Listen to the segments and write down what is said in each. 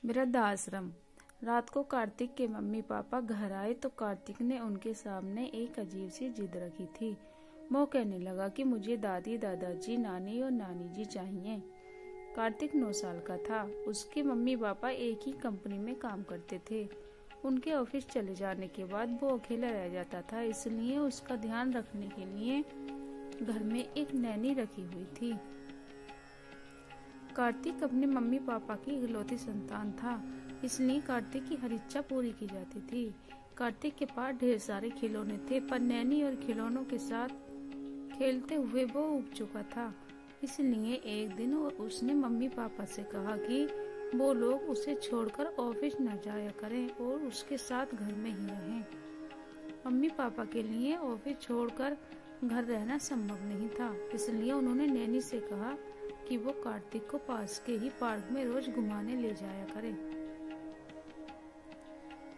वृद्धाश्रम। रात को कार्तिक के मम्मी पापा घर आए तो कार्तिक ने उनके सामने एक अजीब सी जिद रखी थी। वो कहने लगा कि मुझे दादी दादाजी नानी और नानी जी चाहिए। कार्तिक 9 साल का था। उसके मम्मी पापा एक ही कंपनी में काम करते थे। उनके ऑफिस चले जाने के बाद वो अकेला रह जाता था, इसलिए उसका ध्यान रखने के लिए घर में एक नैनी रखी हुई थी। कार्तिक अपने मम्मी पापा की इकलौती संतान था, इसलिए कार्तिक की हर इच्छा पूरी की जाती थी। कार्तिक के पास ढेर सारे खिलौने थे, पर नैनी और खिलौनों के साथ खेलते हुए वो ऊब चुका था। इसलिए एक दिन उसने मम्मी पापा से कहा कि वो लोग उसे छोड़कर ऑफिस न जाया करें और उसके साथ घर में ही रहें। मम्मी पापा के लिए ऑफिस छोड़कर घर रहना संभव नहीं था, इसलिए उन्होंने नैनी से कहा कि वो कार्तिक को पास के ही पार्क में रोज घुमाने ले जाया करे।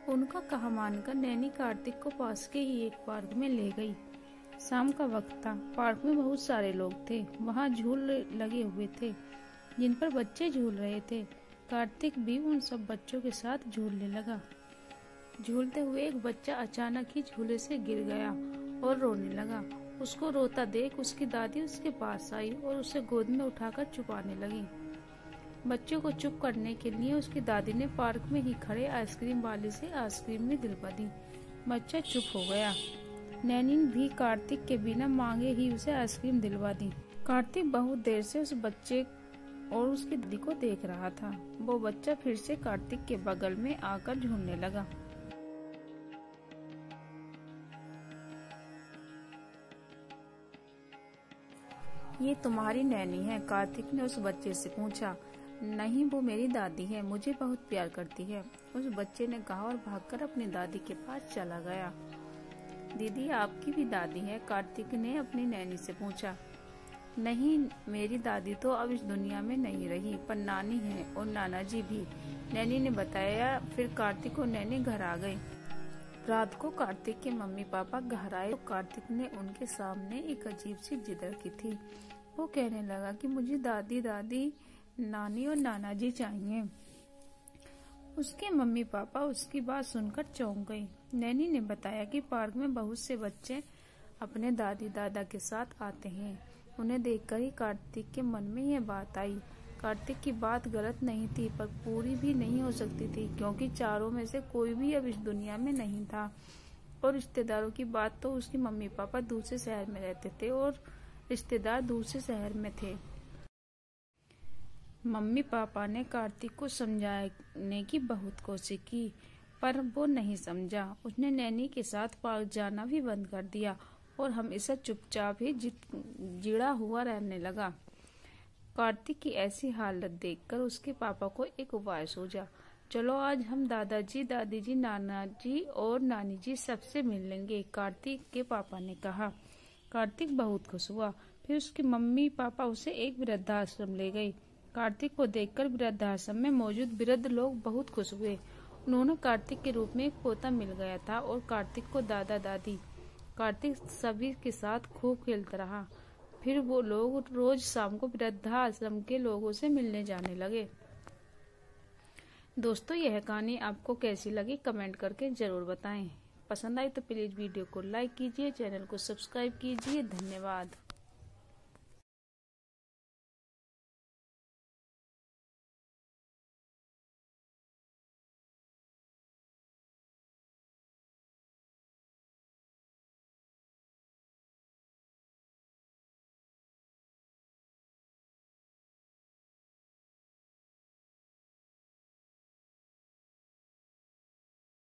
उनका कहा मानकर नैनी कार्तिक को पास के ही एक पार्क में ले गई। शाम का वक्त था। पार्क में बहुत सारे लोग थे। वहाँ झूल लगे हुए थे जिन पर बच्चे झूल रहे थे। कार्तिक भी उन सब बच्चों के साथ झूलने लगा। झूलते हुए एक बच्चा अचानक ही झूले से गिर गया और रोने लगा। उसको रोता देख उसकी दादी उसके पास आई और उसे गोद में उठाकर चुपाने लगी। बच्चों को चुप करने के लिए उसकी दादी ने पार्क में ही खड़े आइसक्रीम वाले से आइसक्रीम में दिलवा दी। बच्चा चुप हो गया। नैनी भी कार्तिक के बिना मांगे ही उसे आइसक्रीम दिलवा दी। कार्तिक बहुत देर से उस बच्चे और उसकी दादी को देख रहा था। वो बच्चा फिर से कार्तिक के बगल में आकर झूलने लगा। ये तुम्हारी नैनी है? कार्तिक ने उस बच्चे से पूछा। नहीं, वो मेरी दादी है, मुझे बहुत प्यार करती है, उस बच्चे ने कहा और भागकर अपनी दादी के पास चला गया। दीदी, आपकी भी दादी है? कार्तिक ने अपनी नैनी से पूछा। नहीं, मेरी दादी तो अब इस दुनिया में नहीं रही, पर नानी है और नाना जी भी, नैनी ने बताया। फिर कार्तिक और नैनी घर आ गए। रात को कार्तिक के मम्मी पापा घर आए तो कार्तिक ने उनके सामने एक अजीब सी जिद रखी थी। वो कहने लगा कि मुझे दादी दादी नानी और नाना जी चाहिए। उसके मम्मी पापा उसकी बात सुनकर चौंक गए। नैनी ने बताया कि पार्क में बहुत से बच्चे अपने दादी दादा के साथ आते हैं। उन्हें देखकर ही कार्तिक के मन में यह बात आई। कार्तिक की बात गलत नहीं थी, पर पूरी भी नहीं हो सकती थी, क्योंकि चारों में से कोई भी अब इस दुनिया में नहीं था। और रिश्तेदारों की बात तो उसके मम्मी पापा दूसरे शहर में रहते थे और रिश्तेदार दूसरे शहर में थे। मम्मी पापा ने कार्तिक को समझाने की बहुत कोशिश की, पर वो नहीं समझा। उसने नैनी के साथ पार्क जाना भी बंद कर दिया और हमेशा चुपचाप ही जिड़ा हुआ रहने लगा। कार्तिक की ऐसी हालत देखकर उसके पापा को एक उपाय सूझा। चलो आज हम दादाजी दादी जी नाना जी और नानी जी सबसे मिल लेंगे, कार्तिक के पापा ने कहा। कार्तिक बहुत खुश हुआ। फिर उसके मम्मी पापा उसे एक वृद्धाश्रम ले गए। कार्तिक को देखकर वृद्धाश्रम में मौजूद वृद्ध लोग बहुत खुश हुए। उन्होंने कार्तिक के रूप में एक पोता मिल गया था और कार्तिक को दादा दादी। कार्तिक सभी के साथ खूब खेलता रहा। फिर वो लोग रोज शाम को वृद्धाश्रम के लोगों से मिलने जाने लगे। दोस्तों, यह कहानी आपको कैसी लगी कमेंट करके जरूर बताएं। पसंद आई तो प्लीज वीडियो को लाइक कीजिए, चैनल को सब्सक्राइब कीजिए। धन्यवाद।